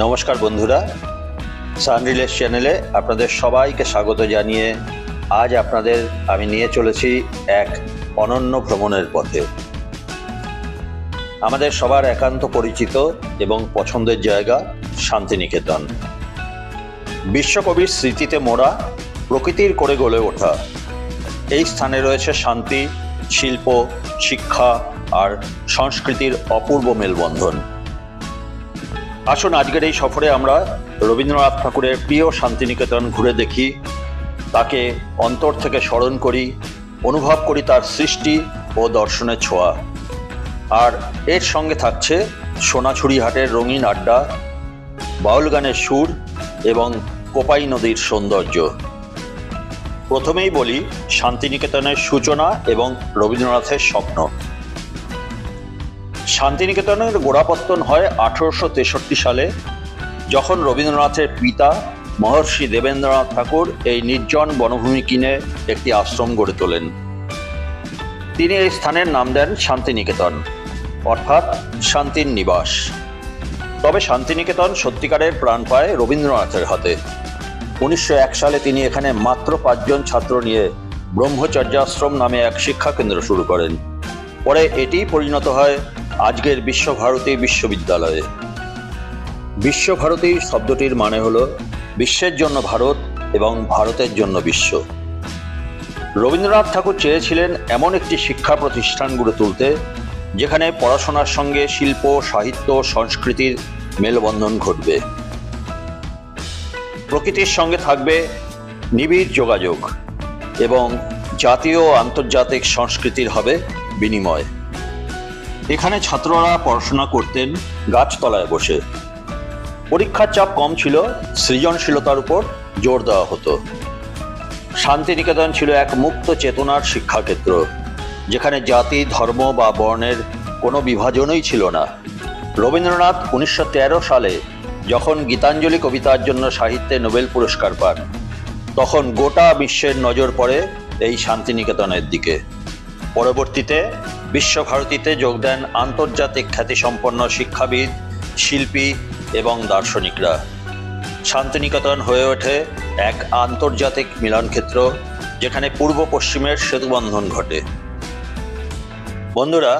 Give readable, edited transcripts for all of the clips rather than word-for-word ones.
নমস্কার বন্ধুরা, সানরিলেস চ্যানেলে আপনাদের সবাইকে স্বাগত জানিয়ে আজ আপনাদের আমি নিয়ে চলেছি এক অনন্য ভ্রমণের পথে। আমাদের সবার একান্ত পরিচিত এবং পছন্দের জায়গা শান্তিনিকেতন। বিশ্বকবির স্মৃতিতে মোড়া, প্রকৃতির করে গড়ে ওঠা এই স্থানে রয়েছে শান্তি, শিল্প, শিক্ষা আর সংস্কৃতির অপূর্ব মেলবন্ধন। আসুন আজকের এই সফরে আমরা রবীন্দ্রনাথ ঠাকুরের প্রিয় শান্তিনিকেতন ঘুরে দেখি, তাকে অন্তর থেকে স্মরণ করি, অনুভব করি তার সৃষ্টি ও দর্শনের ছোঁয়া। আর এর সঙ্গে থাকছে সোনাঝুরি হাটের রঙিন আড্ডা, বাউল গানের সুর এবং কোপাই নদীর সৌন্দর্য। প্রথমেই বলি শান্তিনিকেতনের সূচনা এবং রবীন্দ্রনাথের স্বপ্ন। শান্তিনিকেতনের গোড়াপত্তন হয় 1863 সালে, যখন রবীন্দ্রনাথের পিতা মহর্ষি দেবেন্দ্রনাথ ঠাকুর এই নির্জন বনভূমি কিনে একটি আশ্রম গড়ে তোলেন। তিনি এই স্থানের নাম দেন শান্তিনিকেতন, অর্থাৎ শান্তির নিবাস। তবে শান্তিনিকেতন সত্যিকারের প্রাণ পায় রবীন্দ্রনাথের হাতে। 1901 সালে তিনি এখানে মাত্র 5 জন ছাত্র নিয়ে ব্রহ্মচর্যাশ্রম নামে এক শিক্ষা কেন্দ্র শুরু করেন। পরে এটি পরিণত হয় আজকের বিশ্বভারতী বিশ্ববিদ্যালয়ে। বিশ্বভারতী শব্দটির মানে হলো বিশ্বের জন্য ভারত এবং ভারতের জন্য বিশ্ব। রবীন্দ্রনাথ ঠাকুর চেয়েছিলেন এমন একটি শিক্ষা প্রতিষ্ঠান গড়ে তুলতে যেখানে পড়াশোনার সঙ্গে শিল্প, সাহিত্য, সংস্কৃতির মেলবন্ধন ঘটবে। প্রকৃতির সঙ্গে থাকবে নিবিড় যোগাযোগ এবং জাতীয় ও আন্তর্জাতিক সংস্কৃতির হবে বিনিময়। এখানে ছাত্ররা পড়াশোনা করতেন গাছতলায় বসে। পরীক্ষার চাপ কম ছিল, সৃজনশীলতার উপর জোর দেওয়া হতো। শান্তিনিকেতন ছিল এক মুক্ত চেতনার শিক্ষাক্ষেত্র, যেখানে জাতি, ধর্ম বা বর্ণের কোনো বিভাজনই ছিল না। রবীন্দ্রনাথ 1913 সালে যখন গীতাঞ্জলি কবিতার জন্য সাহিত্যে নোবেল পুরস্কার পান, তখন গোটা বিশ্বের নজর পড়ে এই শান্তিনিকেতনের দিকে। পরবর্তীতে বিশ্বভারতীতে যোগ দেন আন্তর্জাতিক খ্যাতিসম্পন্ন শিক্ষাবিদ, শিল্পী এবং দার্শনিকরা। শান্তিনিকেতন হয়ে ওঠে এক আন্তর্জাতিক মিলনক্ষেত্র, যেখানে পূর্ব পশ্চিমের সেতুবন্ধন ঘটে। বন্ধুরা,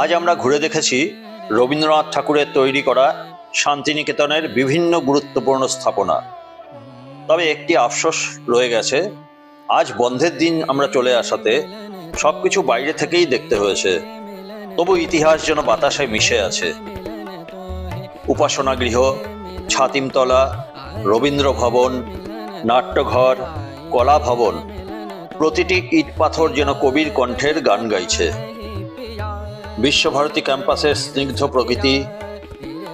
আজ আমরা ঘুরে দেখেছি রবীন্দ্রনাথ ঠাকুরের তৈরি করা শান্তিনিকেতনের বিভিন্ন গুরুত্বপূর্ণ স্থাপনা। তবে একটি আফসোস রয়ে গেছে, আজ বন্ধের দিন আমরা চলে আসাতে সবকিছু বাইরে থেকেই দেখতে হয়েছে। তবু ইতিহাস যেন বাতাসে মিশে আছে। উপাসনা গৃহ, ছাতিমতলা, রবীন্দ্র ভবন, নাট্যঘর, কলা ভবন, প্রতিটি ইট পাথর যেন কবির কণ্ঠের গান গাইছে। বিশ্বভারতী ক্যাম্পাসের স্নিগ্ধ প্রকৃতি,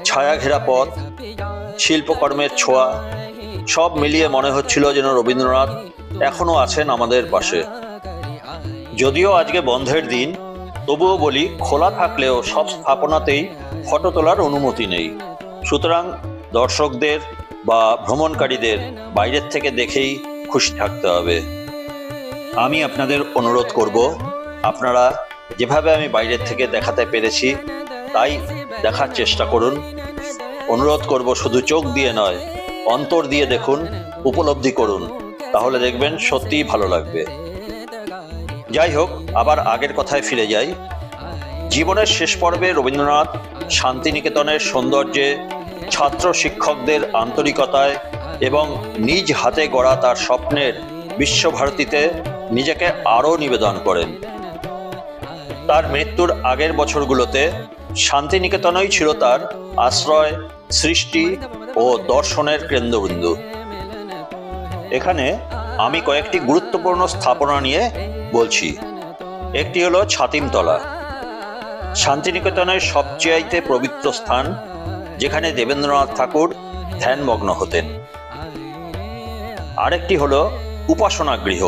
ছায়াঘেরা পথ, শিল্পকর্মের ছোঁয়া, সব মিলিয়ে মনে হচ্ছিল যেন রবীন্দ্রনাথ এখনো আছেন আমাদের পাশে। যদিও আজকে বন্ধের দিন, তবুও বলি খোলা থাকলেও সব স্থাপনাতেই ফটো তোলার অনুমতি নেই। সুতরাং দর্শকদের বা ভ্রমণকারীদের বাইরের থেকে দেখেই খুশি থাকতে হবে। আমি আপনাদের অনুরোধ করব, আপনারা যেভাবে আমি বাইরের থেকে দেখাতে পেরেছি তাই দেখার চেষ্টা করুন। অনুরোধ করব, শুধু চোখ দিয়ে নয়, অন্তর দিয়ে দেখুন, উপলব্ধি করুন, তাহলে দেখবেন সত্যিই ভালো লাগবে। যাই হোক, আবার আগের কথায় ফিরে যাই। জীবনের শেষ পর্বে রবীন্দ্রনাথ শান্তিনিকেতনের সৌন্দর্যে, ছাত্র শিক্ষকদের আন্তরিকতায় এবং নিজ হাতে গড়া তার স্বপ্নের বিশ্বভারতীতে নিজেকে আরও নিবেদন করেন। তার মৃত্যুর আগের বছরগুলোতে শান্তিনিকেতনই ছিল তার আশ্রয়, সৃষ্টি ও দর্শনের কেন্দ্রবিন্দু। এখানে আমি কয়েকটি গুরুত্বপূর্ণ স্থাপনা নিয়ে বলছি। একটি হলো ছাতিমতলা, শান্তিনিকেতনের সবচেয়ে পবিত্র স্থান, যেখানে দেবেন্দ্রনাথ ঠাকুর ধ্যানমগ্ন হতেন। আরেকটি হলো উপাসনা গৃহ,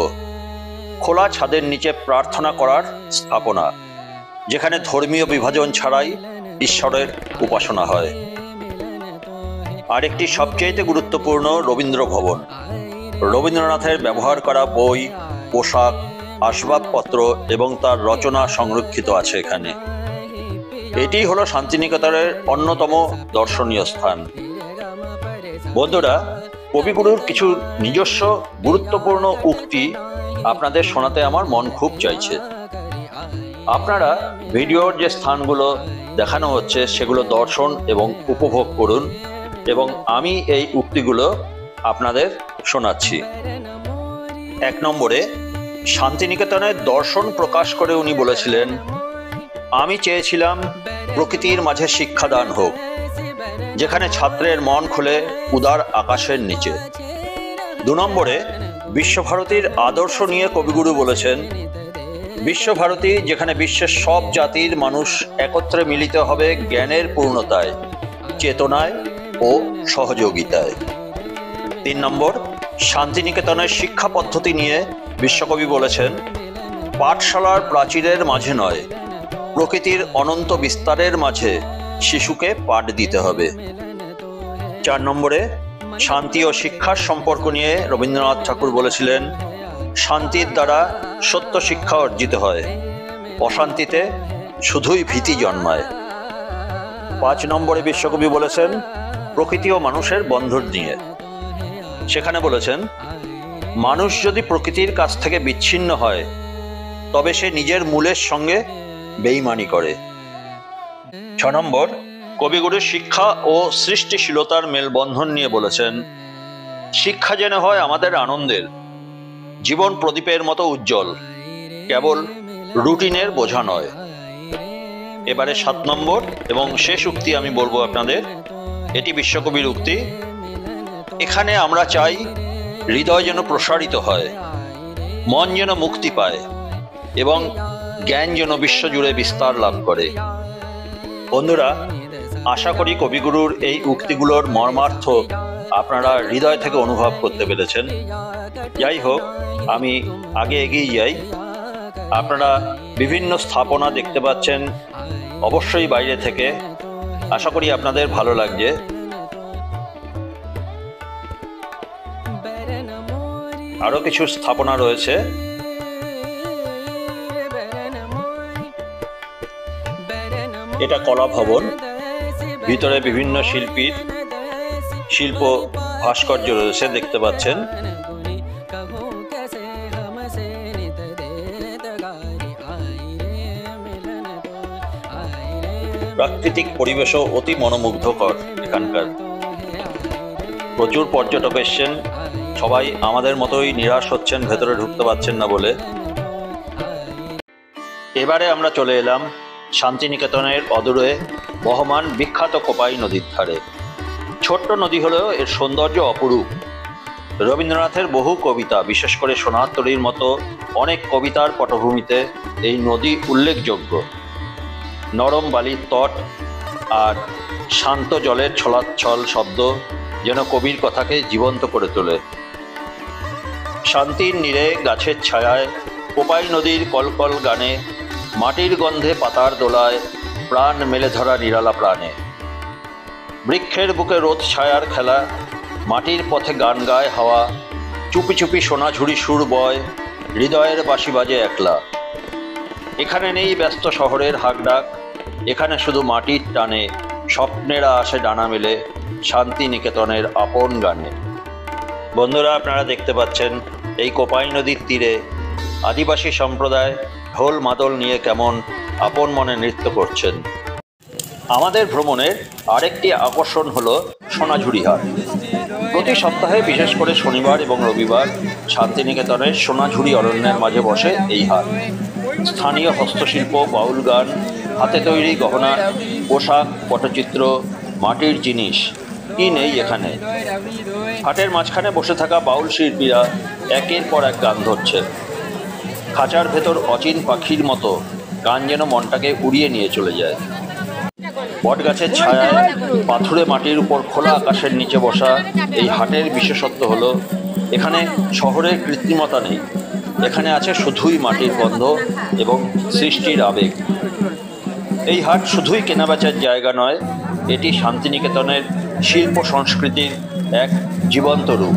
খোলা ছাদের নিচে প্রার্থনা করার স্থাপনা, যেখানে ধর্মীয় বিভাজন ছাড়াই ঈশ্বরের উপাসনা হয়। আরেকটি সবচেয়ে গুরুত্বপূর্ণ রবীন্দ্র ভবন, রবীন্দ্রনাথের ব্যবহার করা বই, পোশাক, আসবাবপত্র এবং তার রচনা সংরক্ষিত আছে এখানে। এটি হলো শান্তিনিকেতনের অন্যতম দর্শনীয় স্থান। বন্ধুরা, কবিগুরুর কিছু নিজস্ব গুরুত্বপূর্ণ উক্তি আপনাদের শোনাতে আমার মন খুব চাইছে। আপনারা ভিডিওর যে স্থানগুলো দেখানো হচ্ছে সেগুলো দর্শন এবং উপভোগ করুন, এবং আমি এই উক্তিগুলো আপনাদের শোনাচ্ছি। 1 নম্বরে, শান্তিনিকেতনের দর্শন প্রকাশ করে উনি বলেছিলেন, আমি চেয়েছিলাম প্রকৃতির মাঝে শিক্ষাদান হোক, যেখানে ছাত্রের মন খুলে উদার আকাশের নিচে। 2 নম্বরে, বিশ্বভারতীর আদর্শ নিয়ে কবিগুরু বলেছেন, বিশ্বভারতী যেখানে বিশ্বের সব জাতির মানুষ একত্রে মিলিত হবে জ্ঞানের পূর্ণতায়, চেতনায় ও সহযোগিতায়। 3 নম্বর, শান্তিনিকেতনের শিক্ষা পদ্ধতি নিয়ে বিশ্বকবি বলেছেন, পাঠশালার প্রাচীরের মাঝে নয়, প্রকৃতির অনন্ত বিস্তারের মাঝে শিশুকে পাঠ দিতে হবে। 4 নম্বরে, শান্তি ও শিক্ষার সম্পর্ক নিয়ে রবীন্দ্রনাথ ঠাকুর বলেছিলেন, শান্তির দ্বারা সত্য শিক্ষা অর্জিত হয়, অশান্তিতে শুধুই ভীতি জন্মায়। 5 নম্বরে বিশ্বকবি বলেছেন প্রকৃতি ও মানুষের বন্ধন নিয়ে। সেখানে বলেছেন, মানুষ যদি প্রকৃতির কাছ থেকে বিচ্ছিন্ন হয় তবে সে নিজের মূলের সঙ্গে বেইমানি করে। 6 নম্বর, কবিগুরু শিক্ষা ও সৃষ্টিশীলতার মেলবন্ধন নিয়ে বলেছেন, শিক্ষা যেন হয় আমাদের আনন্দের, জীবন প্রদীপের মতো উজ্জ্বল, কেবল রুটিনের বোঝা নয়। এবারে 7 নম্বর এবং শেষ উক্তি আমি বলবো আপনাদের। এটি বিশ্বকবির উক্তি, এখানে আমরা চাই হৃদয় যেন প্রসারিত হয়, মন যেন মুক্তি পায় এবং জ্ঞান যেন বিশ্বজুড়ে বিস্তার লাভ করে। বন্ধুরা, আশা করি কবিগুরুর এই উক্তিগুলোর মর্মার্থ আপনারা হৃদয় থেকে অনুভব করতে পেরেছেন। যাই হোক, আমি আগে এগিয়ে যাই। আপনারা বিভিন্ন স্থাপনা দেখতে পাচ্ছেন অবশ্যই বাইরে থেকে। আশা করি আপনাদের ভালো লাগছে। আরো কিছু স্থাপনা রয়েছে। এটা কলা ভবন, ভিতরে বিভিন্ন শিল্পীর শিল্প ভাস্কর্য রয়েছে, দেখতে পাচ্ছেন। প্রাকৃতিক পরিবেশও অতি মনোমুগ্ধকর এখানকার। প্রচুর পর্যটক এসছেন, সবাই আমাদের মতোই নিরাশ হচ্ছেন ভেতরে ঢুকতে পারছেন না বলে। এবারে আমরা চলে এলাম শান্তিনিকেতনের অদূরে বহমান বিখ্যাত কোপাই নদীর ধারে। ছোট্ট নদী হলেও এর সৌন্দর্য অপরূপ। রবীন্দ্রনাথের বহু কবিতা, বিশেষ করে সোনার তরীর মতো অনেক কবিতার পটভূমিতে এই নদী উল্লেখযোগ্য। নরম বালির তট আর শান্ত জলের ছলাচ্ছল শব্দ যেন কবির কথাকে জীবন্ত করে তোলে। শান্তির নীড়ে গাছের ছায়ায়, কোপাই নদীর কলকল গানে, মাটির গন্ধে পাতার দোলায় প্রাণ মেলে ধরা নিরালা প্রাণে। বৃক্ষের বুকে রোদ ছায়ার খেলা, মাটির পথে গান গায় হাওয়া, চুপি চুপি সোনাঝুরি সুর বয়, হৃদয়ের বাঁশি বাজে একলা। এখানে নেই ব্যস্ত শহরের হাকডাক, এখানে শুধু মাটির টানে স্বপ্নেরা আসে ডানা মেলে শান্তিনিকেতনের আপন গানে। বন্ধুরা, আপনারা দেখতে পাচ্ছেন এই কোপাই নদীর তীরে আদিবাসী সম্প্রদায় ঢোল মাদল নিয়ে কেমন আপন মনে নৃত্য করছেন। আমাদের ভ্রমণের আরেকটি আকর্ষণ হলো সোনাঝুরি হাট। প্রতি সপ্তাহে বিশেষ করে শনিবার এবং রবিবার শান্তিনিকেতনের সোনাঝুরি অরণ্যের মাঝে বসে এই হাট। স্থানীয় হস্তশিল্প, বাউল গান, হাতে তৈরি গহনা, পোশাক, পটচিত্র, মাটির জিনিস কি নেই এখানে। হাটের মাঝখানে বসে থাকা বাউল শিল্পীরা একের পর এক গান ধরছে। খাঁচার ভেতর অচিন পাখির মতো গান যেন মনটাকে উড়িয়ে নিয়ে চলে যায়। বটগাছের ছায়ায় পাথুরে মাটির উপর খোলা আকাশের নিচে বসা এই হাটের বিশেষত্ব হলো এখানে শহরের কৃত্রিমতা নেই, এখানে আছে শুধুই মাটির গন্ধ এবং সৃষ্টির আবেগ। এই হাট শুধুই কেনাবেচার জায়গা নয়, এটি শান্তিনিকেতনের শিল্প সংস্কৃতির এক জীবন্ত রূপ।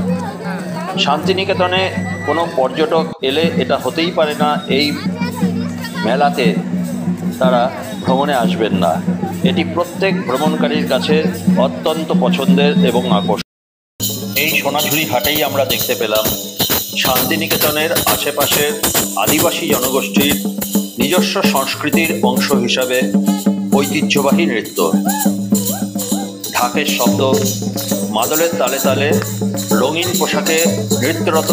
শান্তিনিকেতনে কোনো পর্যটক এলে এটা হতেই পারে না এই মেলাতে তারা ভ্রমণে আসবেন না। এটি প্রত্যেক ভ্রমণকারীর কাছে অত্যন্ত পছন্দের এবং আকর্ষণীয়। এই সোনাঝুরি হাটেই আমরা দেখতে পেলাম শান্তিনিকেতনের আশেপাশের আদিবাসী জনগোষ্ঠীর নিজস্ব সংস্কৃতির অংশ হিসাবে ঐতিহ্যবাহী নৃত্য। ঢাকের শব্দ, মাদলের তালে তালে রঙিন পোশাকে নৃত্যরত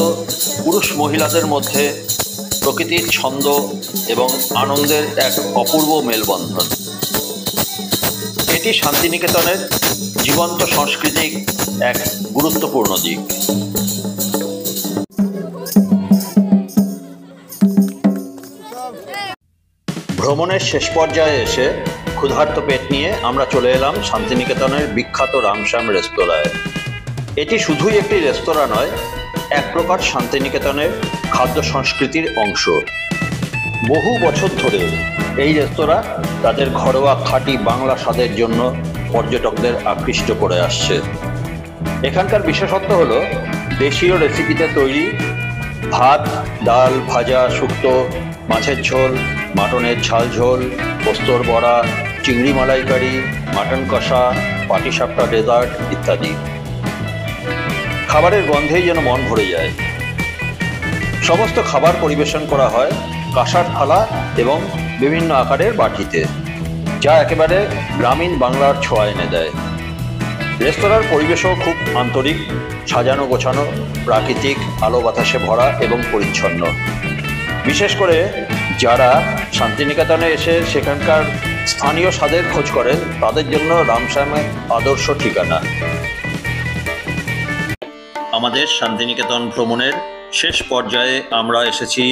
পুরুষ মহিলাদের মধ্যে প্রকৃতির ছন্দ এবং আনন্দের এক অপূর্ব মেলবন্ধন। এটি শান্তিনিকেতনের জীবন্ত সাংস্কৃতিক এক গুরুত্বপূর্ণ দিক। ভ্রমণের শেষ পর্যায়ে এসে ক্ষুধার্ত পেট নিয়ে আমরা চলে এলাম শান্তিনিকেতনের বিখ্যাত রামশ্যাম রেস্তোরাঁয়। এটি শুধুই একটি রেস্তোরাঁ নয়, এক প্রকার শান্তিনিকেতনের খাদ্য সংস্কৃতির অংশ। বহু বছর ধরে এই রেস্তোরাঁ তাদের ঘরোয়া খাঁটি বাংলা স্বাদের জন্য পর্যটকদের আকৃষ্ট করে আসছে। এখানকার বিশেষত্ব হলো দেশীয় রেসিপিতে তৈরি ভাত, ডাল, ভাজা, শুক্তো, মাছের ঝোল, মাটনের ঝাল ঝোল, পোস্তর বড়া, চিংড়ি মালাইকারি, মাটন কষা, পাটিসাপটা ডেজার্ট ইত্যাদি। খাবারের গন্ধেই যেন মন ভরে যায়। সমস্ত খাবার পরিবেশন করা হয় কাঁসার থালা এবং বিভিন্ন আকারের বাটিতে, যা একেবারে গ্রামীণ বাংলার ছোঁয়া এনে দেয়। রেস্তোরাঁর পরিবেশও খুব আন্তরিক, সাজানো গোছানো, প্রাকৃতিক, আলো বাতাসে ভরা এবং পরিচ্ছন্ন। বিশেষ করে যারা শান্তিনিকেতনে এসে সেখানকার স্থানীয় স্বাদের খোঁজ করেন, তাদের জন্য রামশ্যামের আদর্শ ঠিকানা। আমাদের শান্তিনিকেতন ভ্রমণের শেষ পর্যায়ে আমরা এসেছি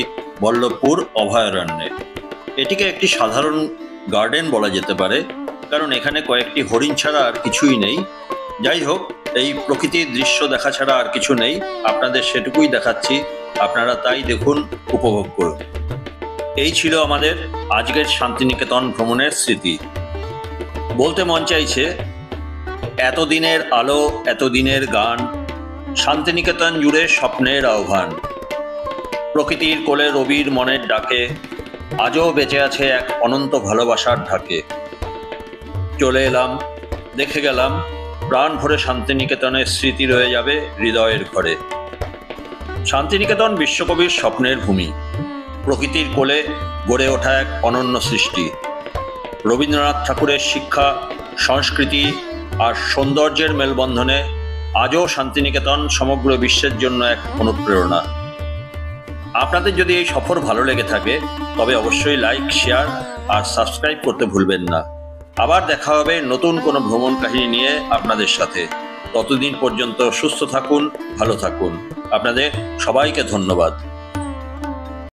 বল্লভপুর অভয়ারণ্যে। এটিকে একটি সাধারণ গার্ডেন বলা যেতে পারে, কারণ এখানে কয়েকটি হরিণ ছাড়া আর কিছুই নেই। যাই হোক, এই প্রকৃতির দৃশ্য দেখা ছাড়া আর কিছু নেই, আপনাদের সেটুকুই দেখাচ্ছি, আপনারা তাই দেখুন, উপভোগ করুন। এই ছিল আমাদের আজকের শান্তিনিকেতন ভ্রমণের স্মৃতি। বলতে মন চাইছে, এতদিনের আলো, এতদিনের গান, শান্তিনিকেতন জুড়ে স্বপ্নের আহ্বান। প্রকৃতির কোলে রবির মনের ডাকে আজও বেঁচে আছে এক অনন্ত ভালোবাসার ঢাকে। চলে এলাম, দেখে গেলাম, প্রাণ ভরে শান্তিনিকেতনের স্মৃতি রয়ে যাবে হৃদয়ের ঘরে। শান্তিনিকেতন বিশ্বকবির স্বপ্নের ভূমি, প্রকৃতির কোলে গড়ে ওঠা এক অনন্য সৃষ্টি। রবীন্দ্রনাথ ঠাকুরের শিক্ষা, সংস্কৃতি আর সৌন্দর্যের মেলবন্ধনে আজও শান্তিনিকেতন সমগ্র বিশ্বের জন্য এক অনুপ্রেরণা। আপনাদের যদি এই সফর ভালো লেগে থাকে, তবে অবশ্যই লাইক, শেয়ার আর সাবস্ক্রাইব করতে ভুলবেন না। আবার দেখা হবে নতুন কোনো ভ্রমণ কাহিনী নিয়ে আপনাদের সাথে। ততদিন পর্যন্ত সুস্থ থাকুন, ভালো থাকুন। আপনাদের সবাইকে ধন্যবাদ।